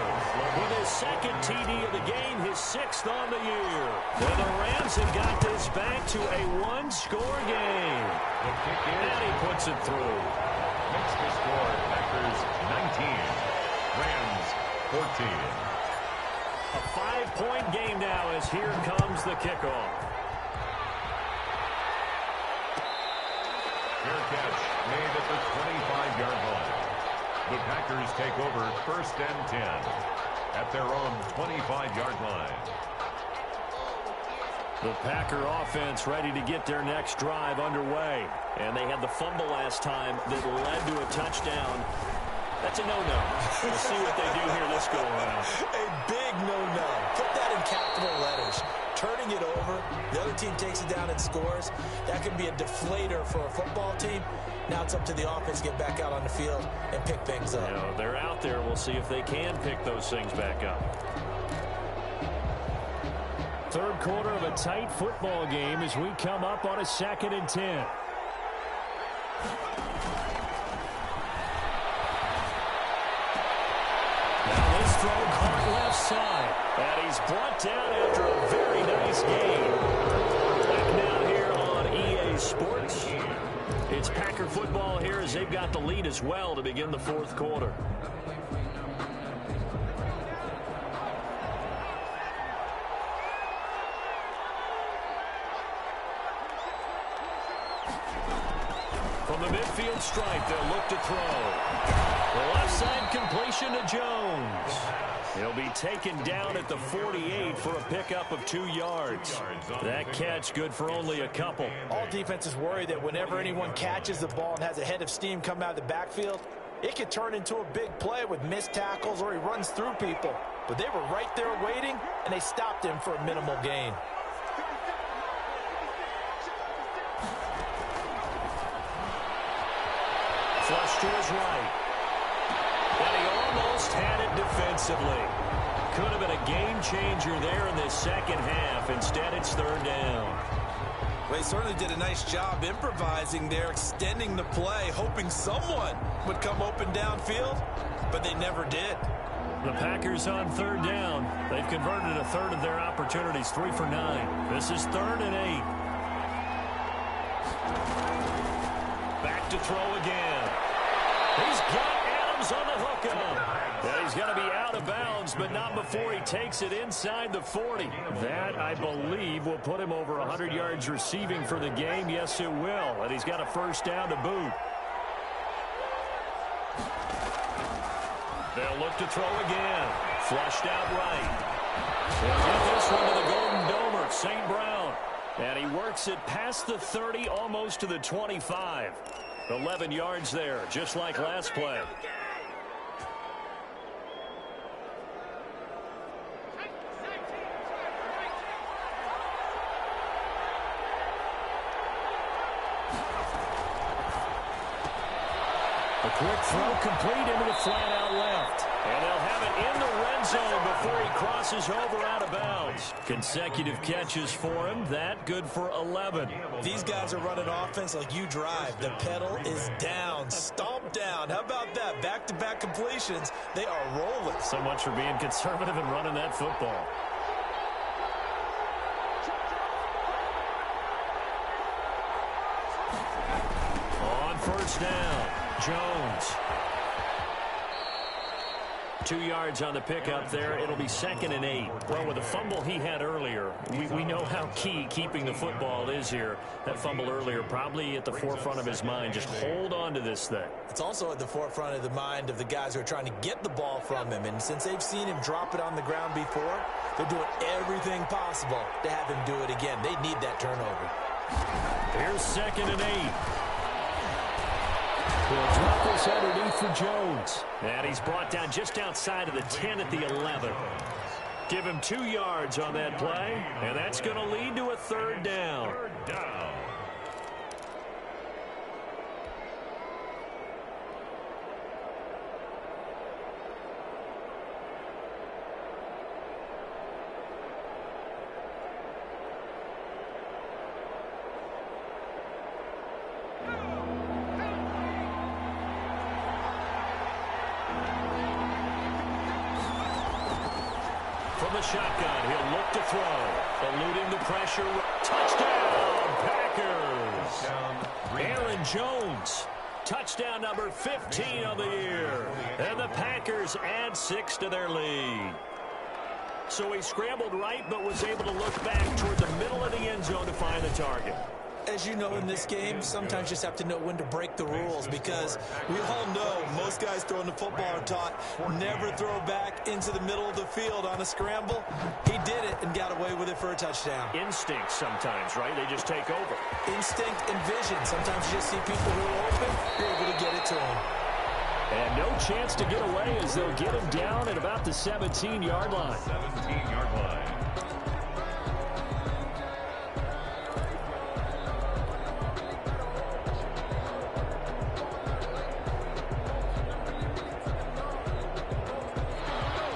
With his second TD of the game, his sixth on the year. And the Rams have got this back to a one-score game. And he puts it through. Makes the score Packers 19, Rams 14. A 5-point game now as here comes the kickoff. Fair catch made at the 25-yard line. The Packers take over first and 10 at their own 25-yard line. The Packer offense ready to get their next drive underway. And they had the fumble last time that led to a touchdown. That's a no-no. We'll see what they do here this go-around. A big no-no. Put that in capital letters. Turning it over, the other team takes it down and scores. That can be a deflator for a football team. Now it's up to the offense to get back out on the field and pick things up. You know, they're out there. We'll see if they can pick those things back up. Third quarter of a tight football game as we come up on a 2nd and 10. Now this throw caught left side. And he's brought down after a very nice game. Back now here on EA Sports. It's Packer football here as they've got the lead as well to begin the fourth quarter. From the midfield stripe, they'll look to throw. The left side completion to Jones. He'll be taken down at the 48 for a pickup of 2 yards. That catch good for only a couple. All defenses worry that whenever anyone catches the ball and has a head of steam come out of the backfield, it could turn into a big play with missed tackles or he runs through people. But they were right there waiting, and they stopped him for a minimal gain. Flush to his right. And he almost had it defensively. Could have been a game changer there in this second half. Instead, it's third down. Well, he certainly did a nice job improvising there, extending the play, hoping someone would come open downfield, but they never did. The Packers on third down. They've converted a third of their opportunities, 3 for 9. This is 3rd and 8. Back to throw again. He's got Adams on the hookup. Yeah, he's going to be out of bounds, but not before he takes it inside the 40. That, I believe, will put him over 100 yards receiving for the game. Yes, it will. And he's got a first down to boot. They'll look to throw again. Flushed out right. He'll get this one to the Golden Domer, St. Brown. And he works it past the 30, almost to the 25. 11 yards there, just like last play. A quick throw complete into the flat out left. And they'll have it in the red zone before he crosses over out of bounds. Consecutive catches for him. That good for 11. These guys are running offense like you drive. The pedal is down. Stomp down. How about that? Back-to-back completions. They are rolling. So much for being conservative and running that football. On first down, Jones. 2 yards on the pickup there. It'll be 2nd and 8. Well, with the fumble he had earlier, we know how key keeping the football is here. That fumble earlier probably at the forefront of his mind. Just hold on to this thing. It's also at the forefront of the mind of the guys who are trying to get the ball from him. And since they've seen him drop it on the ground before, they're doing everything possible to have him do it again. They need that turnover. Here's 2nd and 8. He'll drop this underneath for Jones. And he's brought down just outside of the 10 at the 11. Give him 2 yards on that play, and that's going to lead to a 3rd down. Third down. From the shotgun, he'll look to throw. Eluding the pressure. Touchdown, Packers. Aaron Jones. Touchdown number 15 of the year. And the Packers add 6 to their lead. So he scrambled right, but was able to look back toward the middle of the end zone to find the target. As you know, in this game, sometimes you just have to know when to break the rules, because we all know most guys throwing the football are taught never throw back into the middle of the field on a scramble. He did it and got away with it for a touchdown. Instinct sometimes, right? They just take over. Instinct and vision. Sometimes you just see people who are open, you're able to get it to them. And no chance to get away as they'll get him down at about the 17-yard line. 17-yard line.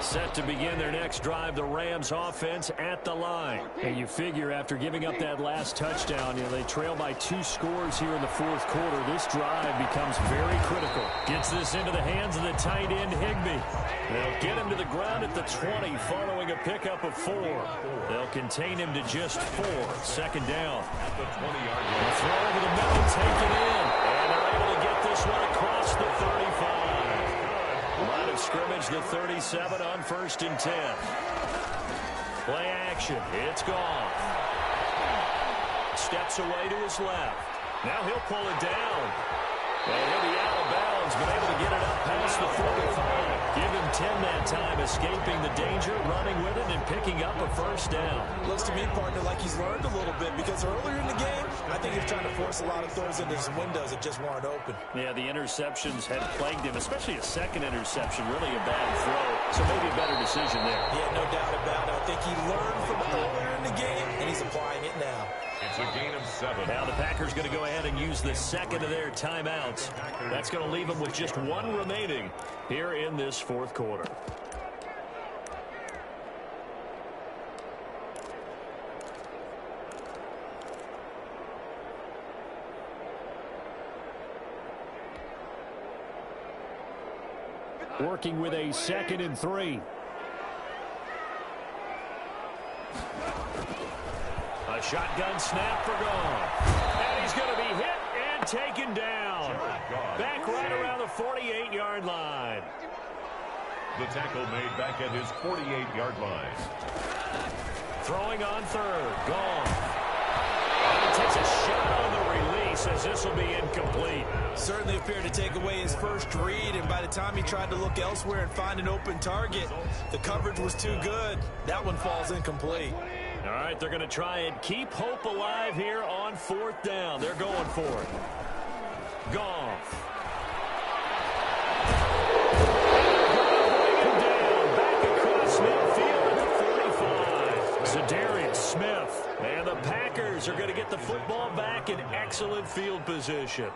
Set to begin their next drive, the Rams offense at the line. And you figure after giving up that last touchdown, they trail by 2 scores here in the 4th quarter. This drive becomes very critical. Gets this into the hands of the tight end, Higbee. They'll get him to the ground at the 20 following a pickup of 4. They'll contain him to just 4. 2nd down. At the 20-yard line. Throw over the middle, take it in. And they're able to get this one across the 35. Line of scrimmage, the 37 on 1st and 10. Play action. It's gone. Steps away to his left. Now he'll pull it down. And he'll be out of bounds, but able to get it up past the 45. Give him 10 that time, escaping the danger, running with it, and picking up a 1st down. Looks to me, partner, like he's learned a little bit, because earlier in the game, I think he was trying to force a lot of throws into some windows that just weren't open. Yeah, the interceptions had plagued him, especially a 2nd interception, really a bad throw. So maybe a better decision there. Yeah, no doubt about it. I think he learned from earlier in the game, and he's applying it now. It's a gain of 7. Now the Packers going to go ahead and use the 2nd of their timeouts. That's going to leave them with just 1 remaining here in this 4th quarter. Working with a 2nd and 3. A shotgun snap for gone. And he's going to be hit and taken down. Back right around the 48-yard line. The tackle made back at his 48-yard line. Throwing on 3rd. Gone. And he takes a shot on the release as this will be incomplete. Certainly appeared to take away his first read, and by the time he tried to look elsewhere and find an open target, the coverage was too good. That one falls incomplete. All right, they're going to try and keep hope alive here on 4th down. They're going for it. Goff. Down, back across midfield at the 45. Zadarius Smith. And the Packers are going to get the football back in excellent field position.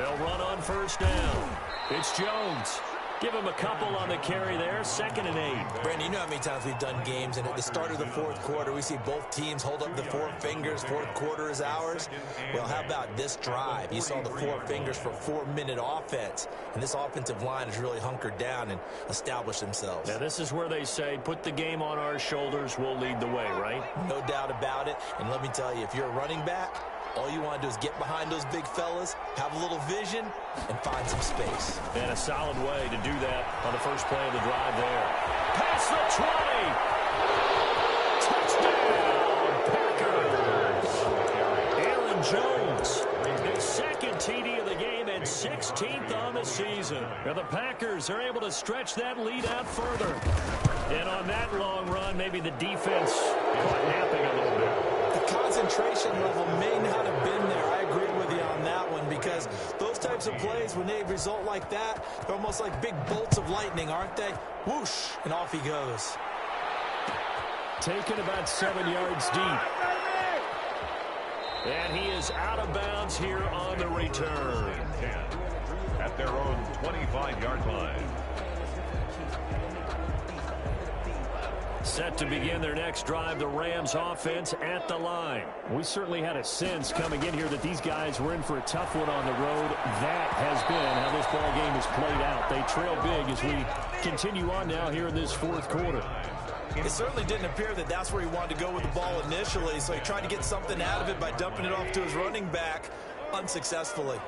They'll run on first down. It's Jones. Give him a couple on the carry there, 2nd and 8. Brandon, you know how many times we've done games, and at the start of the fourth quarter, we see both teams hold up the 4 fingers, fourth quarter is ours. Well, how about this drive? You saw the 4 fingers for 4-minute offense, and this offensive line has really hunkered down and established themselves. Now, this is where they say, put the game on our shoulders, we'll lead the way, right? No doubt about it, and let me tell you, if you're a running back, all you want to do is get behind those big fellas, have a little vision, and find some space. And a solid way to do that on the first play of the drive there. Past the 20. Touchdown, Packers. Aaron Jones, his 2nd TD of the game and 16th on the season. Now the Packers are able to stretch that lead out further. And on that long run, maybe the defense caught napping a little bit. Concentration level may not have been there. I agree with you on that one, because those types of plays, when they result like that, they're almost like big bolts of lightning, aren't they? Whoosh, and off he goes. Taken about 7 yards deep. And he is out of bounds here on the return. At their own 25-yard line. Set to begin their next drive, the Rams offense at the line. We certainly had a sense coming in here that these guys were in for a tough one on the road. That has been how this ball game has played out. They trail big as we continue on now here in this fourth quarter. It certainly didn't appear that that's where he wanted to go with the ball initially, so he tried to get something out of it by dumping it off to his running back unsuccessfully.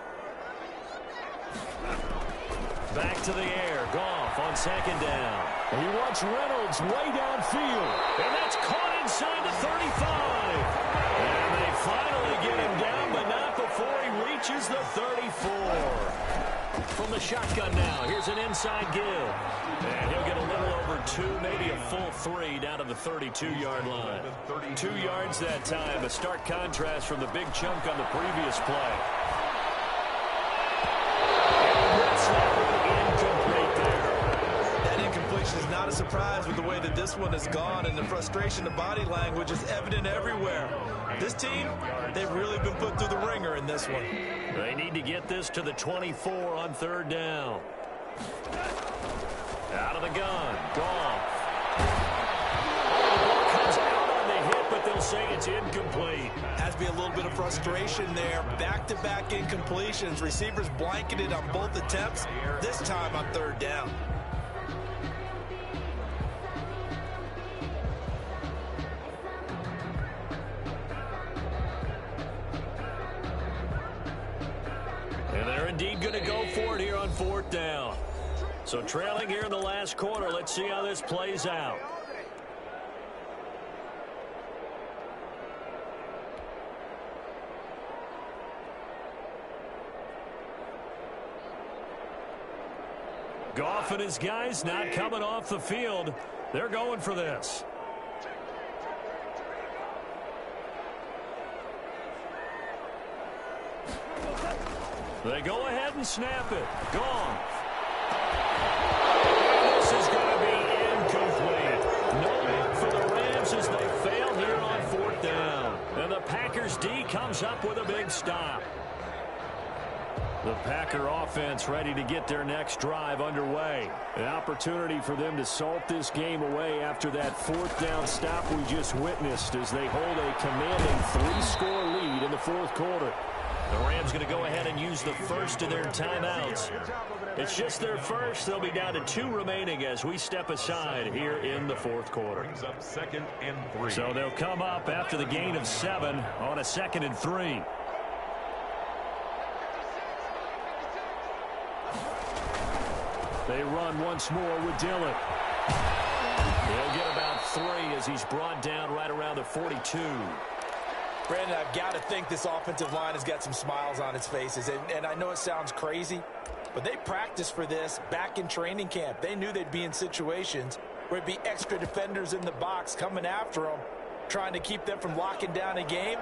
Back to the air. Goff on 2nd down. He wants Reynolds way downfield. And that's caught inside the 35. And they finally get him down, but not before he reaches the 34. From the shotgun now, here's an inside give. And he'll get a little over 2, maybe a full 3 down to the 32-yard line. 2 yards that time, a stark contrast from the big chunk on the previous play. Is not a surprise with the way that this one has gone, and the frustration, the body language is evident everywhere. This team, they've really been put through the ringer in this one. They need to get this to the 24 on 3rd down. Out of the gun, Goff. Comes out on the hit, but they'll say it's incomplete. Has to be a little bit of frustration there. Back-to-back incompletions. Receivers blanketed on both attempts, this time on 3rd down. Indeed going to go for it here on 4th down. So trailing here in the last quarter. Let's see how this plays out. Goff and his guys not coming off the field. They're going for this. They go ahead and snap it. Goff. This is going to be incomplete. No luck for the Rams as they fail here on 4th down. And the Packers D comes up with a big stop. The Packer offense ready to get their next drive underway. An opportunity for them to salt this game away after that 4th down stop we just witnessed as they hold a commanding 3-score lead in the 4th quarter. The Rams going to go ahead and use the first of their timeouts. It's just their first. They'll be down to 2 remaining as we step aside here in the 4th quarter. Brings up 2nd and 3. So they'll come up after the gain of 7 on a 2nd and 3. They run once more with Dillon. He'll get about 3 as he's brought down right around the 42. Brandon, I've got to think this offensive line has got some smiles on its faces. And I know it sounds crazy, but they practiced for this back in training camp. They knew they'd be in situations where it'd be extra defenders in the box coming after them, trying to keep them from locking down a game.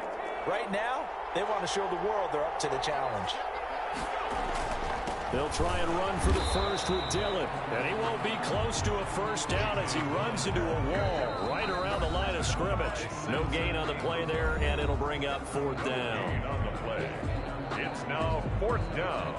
Right now, they want to show the world they're up to the challenge. They'll try and run for the first with Dillon. And he won't be close to a first down as he runs into a wall right around the line of scrimmage. No gain on the play there, and it'll bring up 4th down. On the play. It's now 4th down.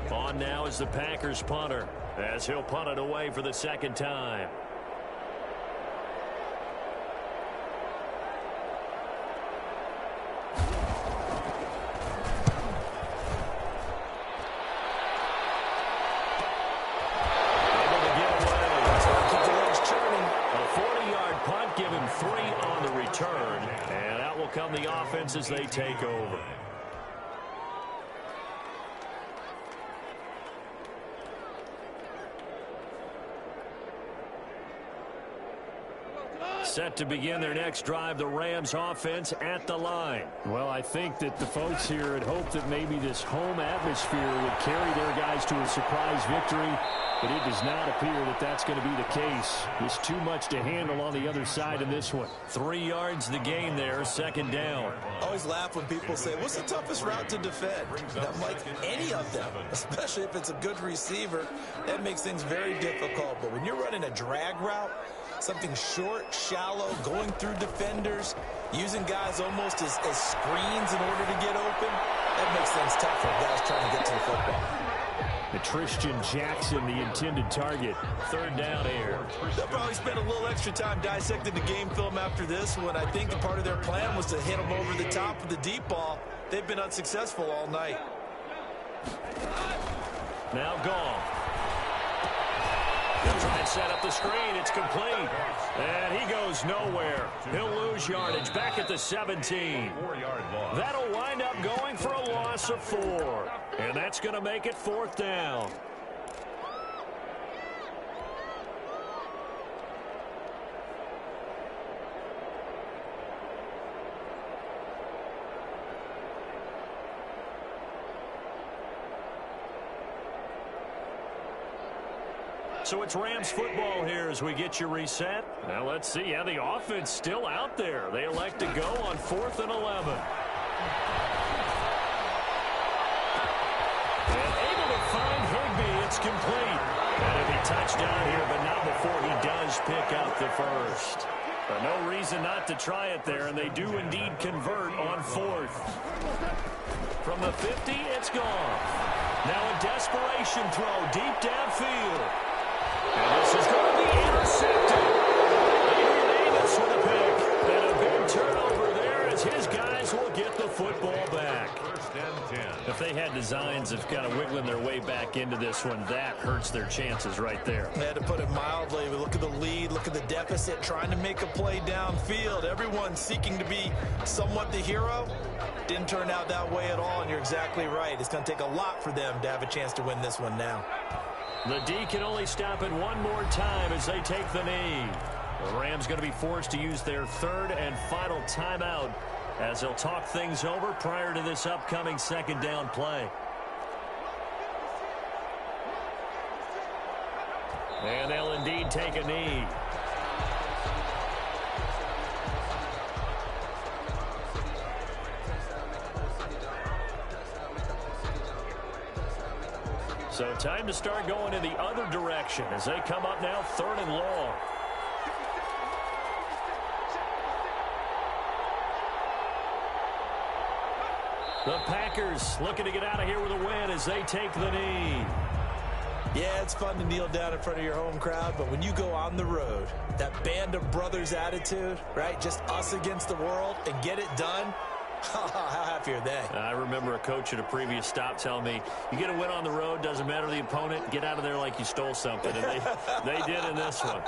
On now is the Packers punter, as he'll punt it away for the second time. Able to get away. Keep the legs churning. A 40-yard punt, give him 3 on the return, and out will come the offense as they take over. Set to begin their next drive, the Rams offense at the line. Well, I think that the folks here had hoped that maybe this home atmosphere would carry their guys to a surprise victory, but it does not appear that that's going to be the case. There's too much to handle on the other side of this one. 3 yards the gain there, second down. I always laugh when people say, what's the toughest route to defend? And I'm like, any of them, especially if it's a good receiver. That makes things very difficult. But when you're running a drag route, something short, shallow, going through defenders, using guys almost as screens in order to get open, that makes things tough for guys trying to get to the football. And Christian Jackson, the intended target. Third down here. They'll probably spend a little extra time dissecting the game film after this one. I think the part of their plan was to hit them over the top with the deep ball. They've been unsuccessful all night. Now gone. They'll try and set up the screen. It's complete. And he goes nowhere. He'll lose yardage back at the 17. 4-yard loss. That'll wind up going for a loss of 4. And that's going to make it 4th down. So it's Rams football here as we get you reset. Now let's see how the offense still out there. They elect to go on 4th and 11. And able to find Higbee. It's complete. And it'll be touchdown here, but not before he does pick up the first. But no reason not to try it there, and they do indeed convert on 4th. From the 50, it's gone. Now a desperation throw deep downfield. And this is going to be intercepted. Adrian Amos with a pick. And a big turnover there as his guys will get the football back. 1st and 10. If they had designs of kind of wiggling their way back into this one, that hurts their chances right there. They had to put it mildly. Look at the lead. Look at the deficit. Trying to make a play downfield. Everyone seeking to be somewhat the hero. Didn't turn out that way at all, and you're exactly right. It's going to take a lot for them to have a chance to win this one now. The D can only stop it one more time as they take the knee. The Rams going to be forced to use their 3rd and final timeout as they'll talk things over prior to this upcoming 2nd down play. And they'll indeed take a knee. So time to start going in the other direction as they come up now 3rd and long. The Packers looking to get out of here with a win as they take the knee. Yeah, it's fun to kneel down in front of your home crowd, but when you go on the road, that band of brothers attitude, right, just us against the world and get it done, how happy are they? I remember a coach at a previous stop telling me, you get a win on the road, doesn't matter the opponent, get out of there like you stole something. And they did in this one.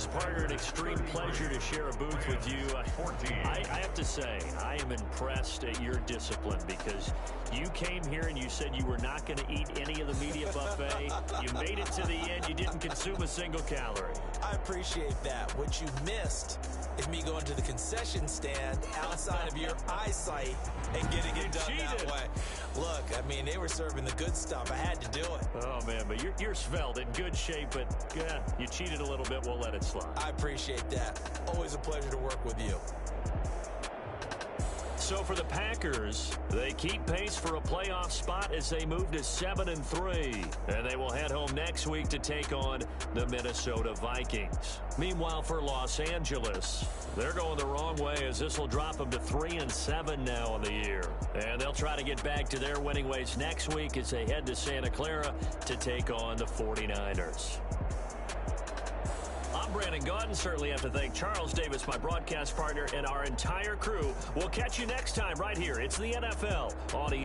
Dennis, partner, an extreme pleasure to share a booth with you. I have to say, I am impressed at your discipline because you came here and you said you were not going to eat any of the media buffet. You made it to the end. You didn't consume a single calorie. I appreciate that. What you missed is me going to the concession stand outside of your eyesight and getting it done that way. Look, I mean, they were serving the good stuff. I had to do it. Oh, man, but you're svelte, in good shape, but yeah, you cheated a little bit. We'll let it slide. I appreciate that. Always a pleasure to work with you. So for the Packers, they keep pace for a playoff spot as they move to 7-3. And they will head home next week to take on the Minnesota Vikings. Meanwhile, for Los Angeles, they're going the wrong way as this will drop them to 3-7 now on the year. And they'll try to get back to their winning ways next week as they head to Santa Clara to take on the 49ers. I'm Brandon Gaudin. Certainly have to thank Charles Davis, my broadcast partner, and our entire crew. We'll catch you next time right here. It's the NFL on